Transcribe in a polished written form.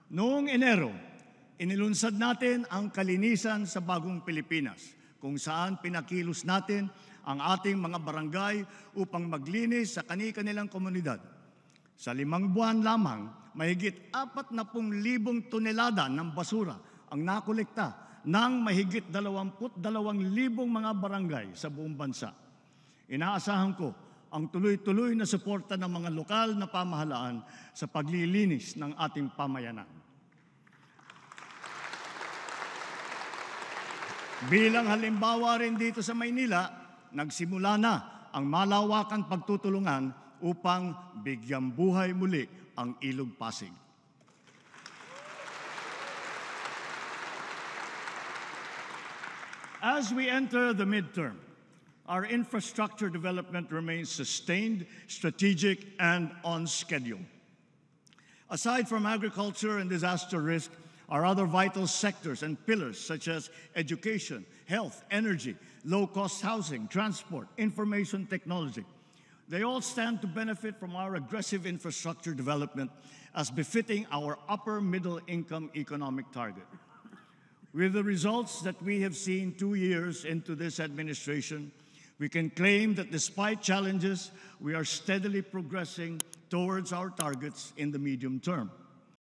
Noong Enero, inilunsad natin ang Kalinisan sa Bagong Pilipinas, kung saan pinakilos natin ang ating mga barangay upang maglinis sa kani-kanilang komunidad. Sa 5 buwan lamang, mahigit 40,000 tonelada ng basura ang nakolekta ng mahigit 22,000 mga barangay sa buong bansa. Inaasahan ko ang tuloy-tuloy na suporta ng mga lokal na pamahalaan sa paglilinis ng ating pamayanan. Bilang halimbawa rin dito sa Maynila, nagsimula na ang malawakang pagtutulungan upang bigyang buhay muli ang Ilog Pasig. As we enter the midterm, our infrastructure development remains sustained, strategic, and on schedule. Aside from agriculture and disaster risk, our other vital sectors and pillars such as education, health, energy, low-cost housing, transport, information technology, they all stand to benefit from our aggressive infrastructure development as befitting our upper middle income economic target. With the results that we have seen 2 years into this administration, we can claim that despite challenges, we are steadily progressing towards our targets in the medium term.